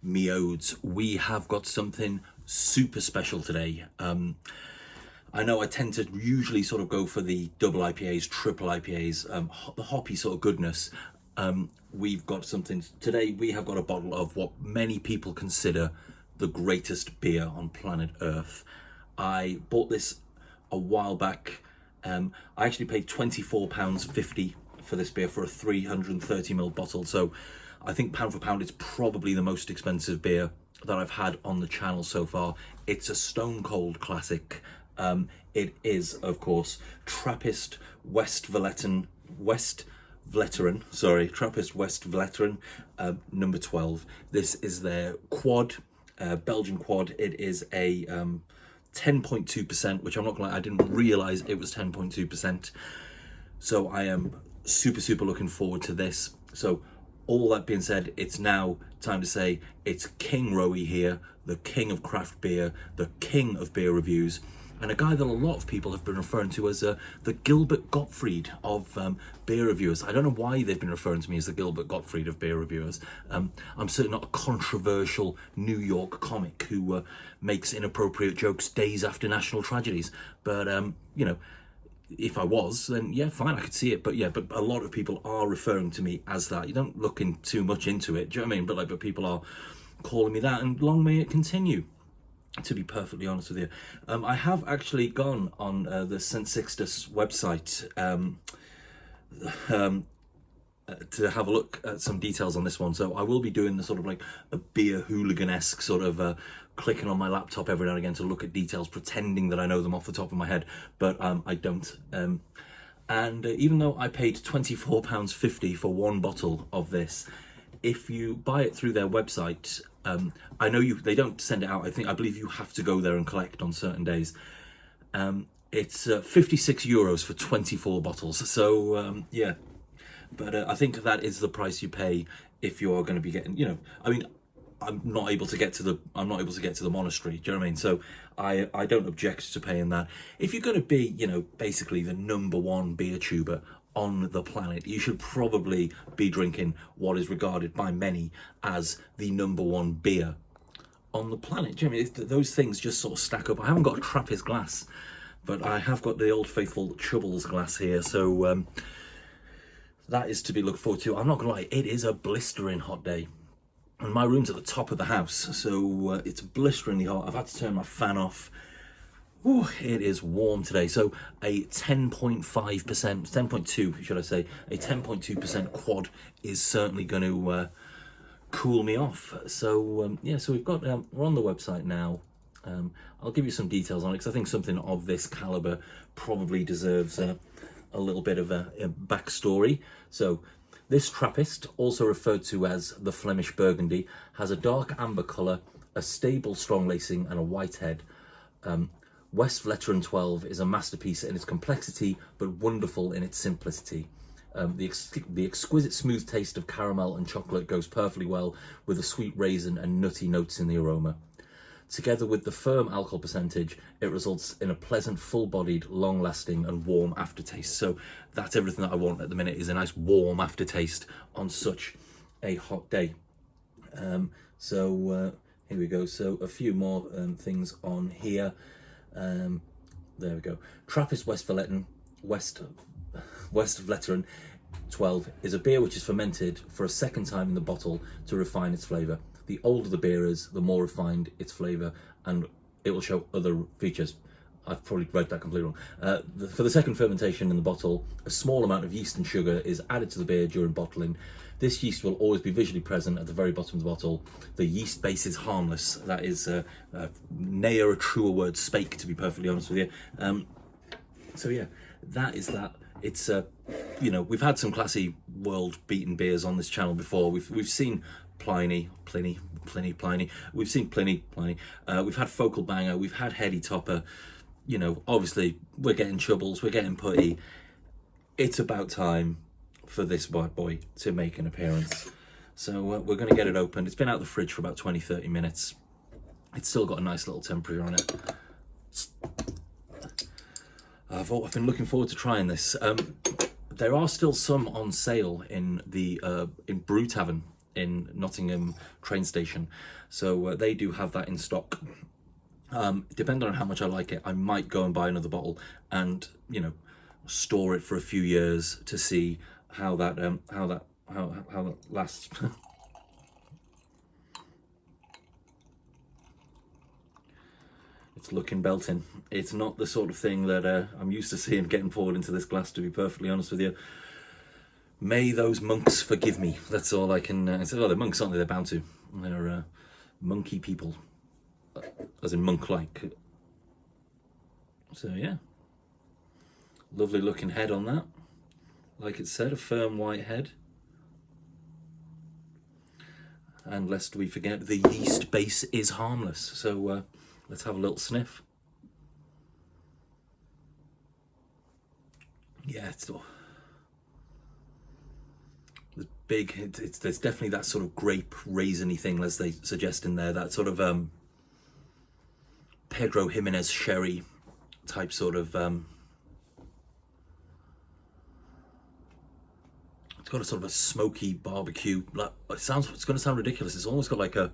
Meodes, we have got something super special today. I know I tend to usually sort of go for the double IPAs, triple IPAs, the hoppy sort of goodness. We've got something today. We have got a bottle of what many people consider the greatest beer on planet Earth. I bought this a while back. I actually paid £24.50 for this beer for a 330ml bottle. So I think pound for pound, it's probably the most expensive beer that I've had on the channel so far. It's a stone cold classic. It is, of course, Trappist Westvlereren, Trappist Westvlereren, number 12. This is their quad, Belgian quad. It is a 10.2%, which I'm not gonna lie, I didn't realize it was 10.2%. So I am super looking forward to this. So all that being said, it's now time to say it's King Rowie here, the king of craft beer, the king of beer reviews, and a guy that a lot of people have been referring to as the Gilbert Gottfried of beer reviewers. I don't know why they've been referring to me as the Gilbert Gottfried of beer reviewers. I'm certainly not a controversial New York comic who makes inappropriate jokes days after national tragedies. But, you know, if I was, then yeah, fine, I could see it. But yeah, but a lot of people are referring to me as that. You don't look in too much into it, do you know what I mean? But people are calling me that, and long may it continue, to be perfectly honest with you. I have actually gone on the St. Sixtus website to have a look at some details on this one. So I will be doing the sort of like a beer hooligan-esque sort of clicking on my laptop every now and again to look at details, pretending that I know them off the top of my head, but I don't. And even though I paid £24.50 for one bottle of this, if you buy it through their website, I know they don't send it out. I believe you have to go there and collect on certain days. It's €56 for 24 bottles. So yeah, but I think that is the price you pay if you're going to be getting, you know, I mean, I'm not able to get to the monastery. Do you know what I mean? So I don't object to paying that. If you're going to be, you know, basically the number one beer tuber on the planet, you should probably be drinking what is regarded by many as the number one beer on the planet. Do you know what I mean? Those things just sort of stack up. I haven't got a Trappist glass, but I have got the old faithful Chubbles glass here. So that is to be looked forward to. I'm not gonna lie, it is a blistering hot day. And my room's at the top of the house, so it's blisteringly hot. I've had to turn my fan off. Ooh, it is warm today. So a 10.5%, 10.2 should I say, a 10.2% quad is certainly going to cool me off. So yeah, so we've got, we're on the website now. I'll give you some details on it, because I think something of this caliber probably deserves a little bit of a backstory. So this Trappist, also referred to as the Flemish Burgundy, has a dark amber colour, a stable strong lacing and a white head. Westvlereren 12 is a masterpiece in its complexity, but wonderful in its simplicity. The exquisite smooth taste of caramel and chocolate goes perfectly well with the sweet raisin and nutty notes in the aroma. Together with the firm alcohol percentage, it results in a pleasant, full-bodied, long-lasting and warm aftertaste. So that's everything that I want at the minute, is a nice warm aftertaste on such a hot day. So here we go. So a few more things on here. There we go. Trappist Westvlereren 12 is a beer which is fermented for a second time in the bottle to refine its flavour. The older the beer is, the more refined its flavour, and it will show other features. I've probably read that completely wrong. For the second fermentation in the bottle, a small amount of yeast and sugar is added to the beer during bottling. This yeast will always be visually present at the very bottom of the bottle. The yeast base is harmless. That is ne'er a truer word spake, to be perfectly honest with you. So yeah, that is that. It's you know, we've had some classy world-beaten beers on this channel before. We've seen Pliny. We've seen Pliny. We've had Focal Banger. We've had Heady Topper. You know, obviously we're getting Chubbles. We're getting Putty. It's about time for this bad boy to make an appearance. So we're going to get it opened. It's been out the fridge for about 20-30 minutes. It's still got a nice little temperature on it. I've been looking forward to trying this. There are still some on sale in the in Brew Tavern in Nottingham train station. So they do have that in stock. Depending on how much I like it, I might go and buy another bottle and, you know, store it for a few years to see how that lasts. It's looking belting. It's not the sort of thing that I'm used to seeing getting poured into this glass, to be perfectly honest with you. May those monks forgive me. That's all I can say. Oh, they're monks, aren't they? They're bound to. They're monkey people, as in monk-like. So yeah, lovely looking head on that. Like it said, a firm white head. And lest we forget, the yeast base is harmless. So let's have a little sniff. Yeah, it's big. There's definitely that sort of grape raisiny thing, as they suggest in there. That sort of Pedro Jimenez sherry type sort of. It's got a sort of a smoky barbecue. Like, it's going to sound ridiculous. It's almost got like a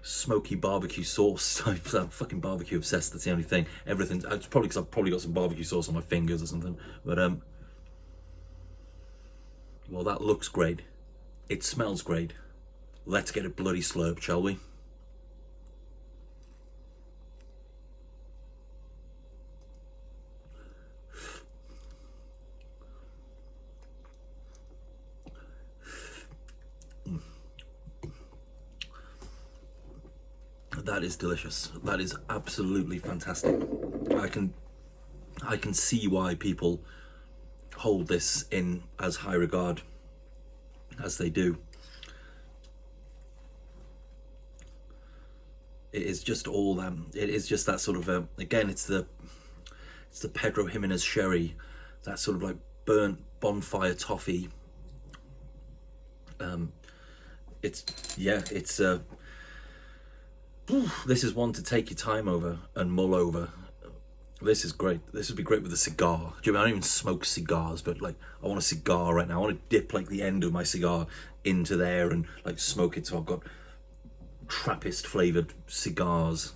smoky barbecue sauce type. I'm fucking barbecue obsessed. That's the only thing. Everything. It's probably because I've probably got some barbecue sauce on my fingers or something. But well, that looks great. It smells great. Let's get a bloody slurp, shall we? That is delicious. That is absolutely fantastic. I can see why people hold this in as high regard as they do. It is just all it is just that sort of again, it's the Pedro Jimenez sherry, that sort of like burnt bonfire toffee. This is one to take your time over and mull over. This is great. This would be great with a cigar. Do you know, I don't even smoke cigars, but like I want a cigar right now. I want to dip like the end of my cigar into there and like smoke it. So I've got trappist flavored cigars.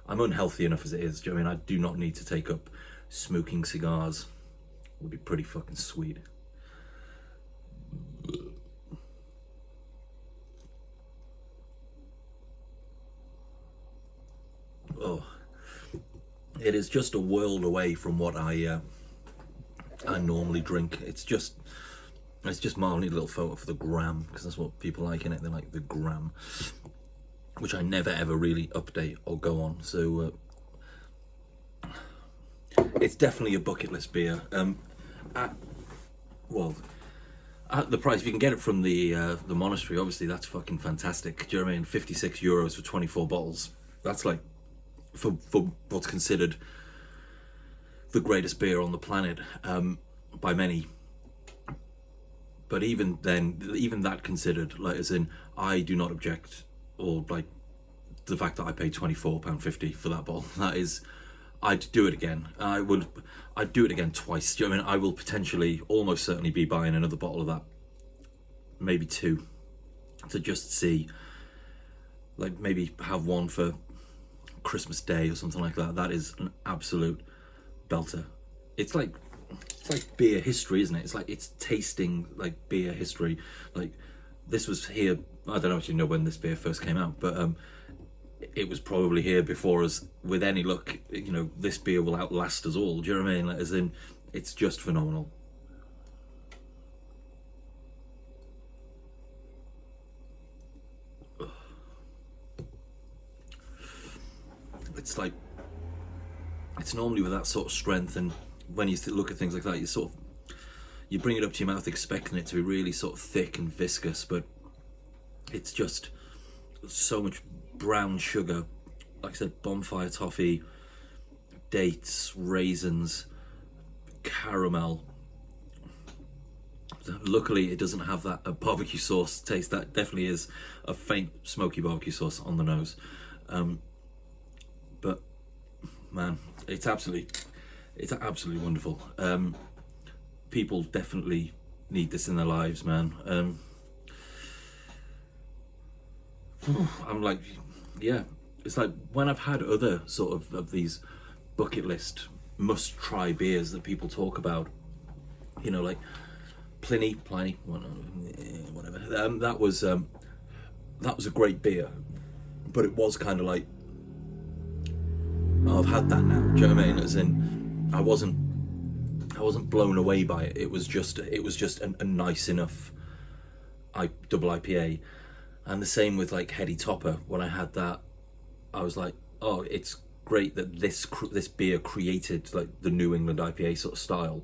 I'm unhealthy enough as it is. Do you know what I mean? I do not need to take up smoking cigars. It would be pretty fucking sweet. Oh, it is just a world away from what I normally drink. It's just mild. I need a little photo for the gram, because that's what people like in it. They like the gram, which I never ever really update or go on. So it's definitely a bucket list beer. At the price, if you can get it from the monastery, obviously that's fucking fantastic. Do you know what I mean? €56 for 24 bottles. That's like for what's considered the greatest beer on the planet by many. But even then, even that considered, like as in, I do not object, or like the fact that I paid £24.50 for that bottle. That is, I'd do it again. I'd do it again twice. Do you know what I mean? I will potentially, almost certainly, be buying another bottle of that, maybe two, to just see, like maybe have one for Christmas Day or something like that. That is an absolute belter. It's like beer history, isn't it? It's like it's tasting like beer history. Like this was here. I don't actually know when this beer first came out, but it was probably here before us. With any luck, you know, this beer will outlast us all. Do you know what I mean? Like, as in, it's just phenomenal. It's like, it's normally with that sort of strength, and when you look at things like that, you bring it up to your mouth expecting it to be really sort of thick and viscous, but it's just so much brown sugar, like I said, bonfire toffee, dates, raisins, caramel. Luckily it doesn't have that barbecue sauce taste. That definitely is a faint smoky barbecue sauce on the nose, but man, it's absolutely wonderful. People definitely need this in their lives, man. I'm like, yeah, it's like when I've had other sort of these bucket list must try beers that people talk about, you know, like Pliny, whatever. That was a great beer, but it was kind of like, oh, I've had that now. Do you know what I mean? As in, I wasn't blown away by it. It was just a nice enough double IPA, and the same with like Heady Topper. When I had that, I was like, oh, it's great that this beer created like the New England IPA sort of style,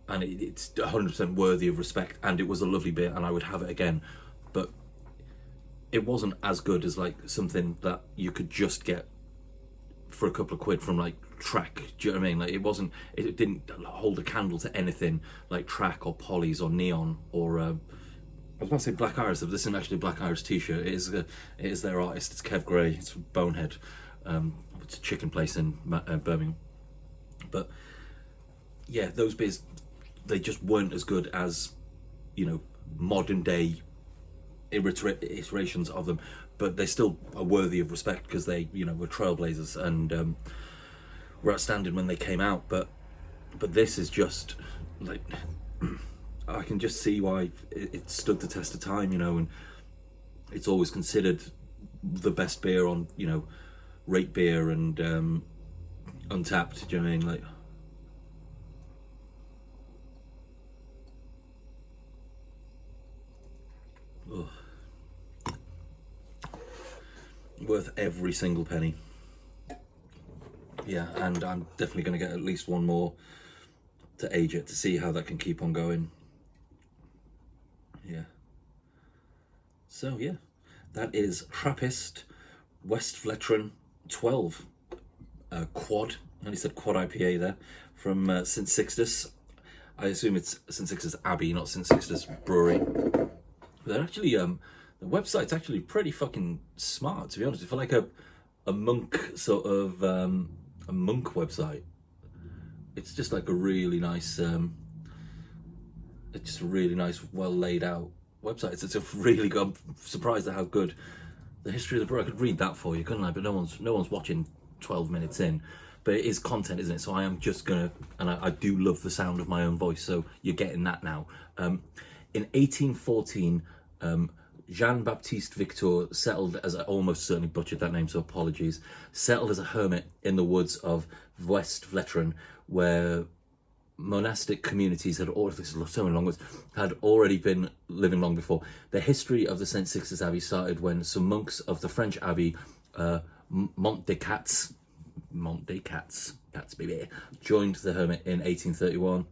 and it's 100% worthy of respect, and it was a lovely beer, and I would have it again, but it wasn't as good as like something that you could just get for a couple of quid from like Track. Do you know what I mean? Like it didn't hold a candle to anything like Track or Polly's or Neon or I was about to say Black Iris, but this isn't actually a Black Iris t-shirt. It is their artist. It's Kev Gray. It's from Bonehead. It's a chicken place in Birmingham. But yeah, those beers, they just weren't as good as, you know, modern day iterations of them, but they still are worthy of respect because they, you know, were trailblazers and were outstanding when they came out. But this is just like, I can just see why it stood the test of time, you know, and it's always considered the best beer on, you know, Rate Beer and Untapped. Do you know what I mean? Like, ugh. Worth every single penny. Yeah, and I'm definitely going to get at least one more to age it to see how that can keep on going. Yeah. So yeah, that is Trappist Westvlereren 12 quad. I only said quad IPA there from St Sixtus. I assume it's St Sixtus Abbey, not St Sixtus Brewery. They're actually the website's actually pretty fucking smart, to be honest. For like a monk sort of a monk website, it's just like a really nice it's just a really nice, well laid out website. It's a really good. I'm surprised at how good the history of the brew. I could read that for you, couldn't I? But no one's watching 12 minutes in. But it is content, isn't it? So I am just gonna, and I do love the sound of my own voice. So you're getting that now. In 1814. Jean-Baptiste Victor settled as, I almost certainly butchered that name, so apologies, settled as a hermit in the woods of Westvleteren, where monastic communities had already been living long before. The history of the St. Sixtus Abbey started when some monks of the French abbey, Mont des Cats, baby, joined the hermit in 1831.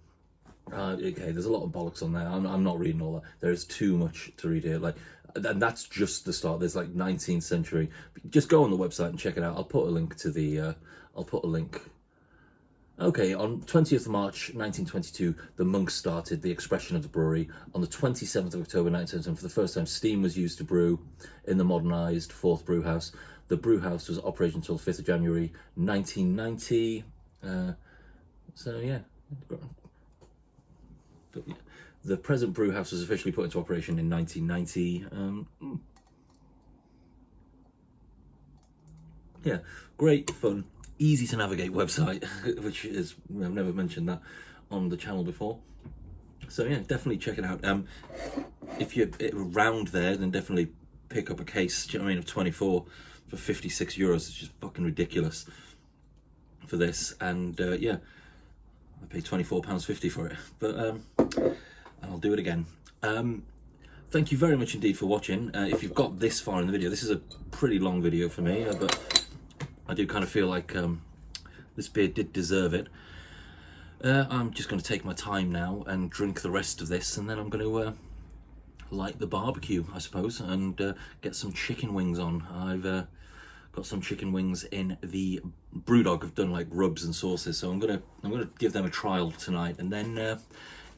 Okay, there's a lot of bollocks on there. I'm not reading all that. There is too much to read here. Like, and that's just the start. There's like 19th century. Just go on the website and check it out. I'll put a link to the. Okay, on 20th of March 1922, the monks started the expression of the brewery. On the 27th of October 1910, for the first time, steam was used to brew in the modernised fourth brew house. The brew house was operational until 5th of January 1990. So yeah. But, yeah. The present brew house was officially put into operation in 1990. Yeah, great fun, easy to navigate website, which is, I've never mentioned that on the channel before. So yeah, definitely check it out. If you're around there, then definitely pick up a case, do you know what I mean, of 24 for 56 euros. It's just fucking ridiculous for this. And yeah, I paid £24.50 for it, but I'll do it again. Thank you very much indeed for watching. If you've got this far in the video, this is a pretty long video for me, but I do kind of feel like this beer did deserve it. I'm just going to take my time now and drink the rest of this, and then I'm going to light the barbecue, I suppose, and get some chicken wings on. I've got some chicken wings in the Brewdog. I've done like rubs and sauces, so I'm gonna give them a trial tonight, and then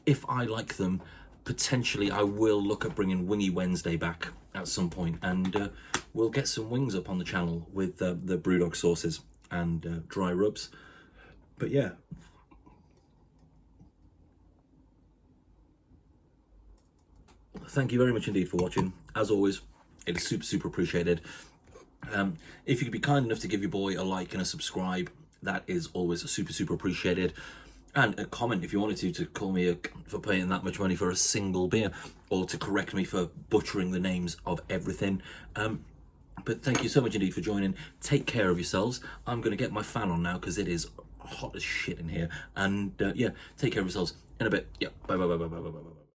if I like them, potentially I will look at bringing Wingy Wednesday back at some point, and we'll get some wings up on the channel with the Brewdog sauces and dry rubs. But yeah, thank you very much indeed for watching. As always, It is super appreciated. If you could be kind enough to give your boy a like and a subscribe, that is always super appreciated. And a comment if you wanted to call me for paying that much money for a single beer, or to correct me for butchering the names of everything. But thank you so much indeed for joining. Take care of yourselves. I'm going to get my fan on now because it is hot as shit in here. And yeah, take care of yourselves in a bit. Yeah, bye.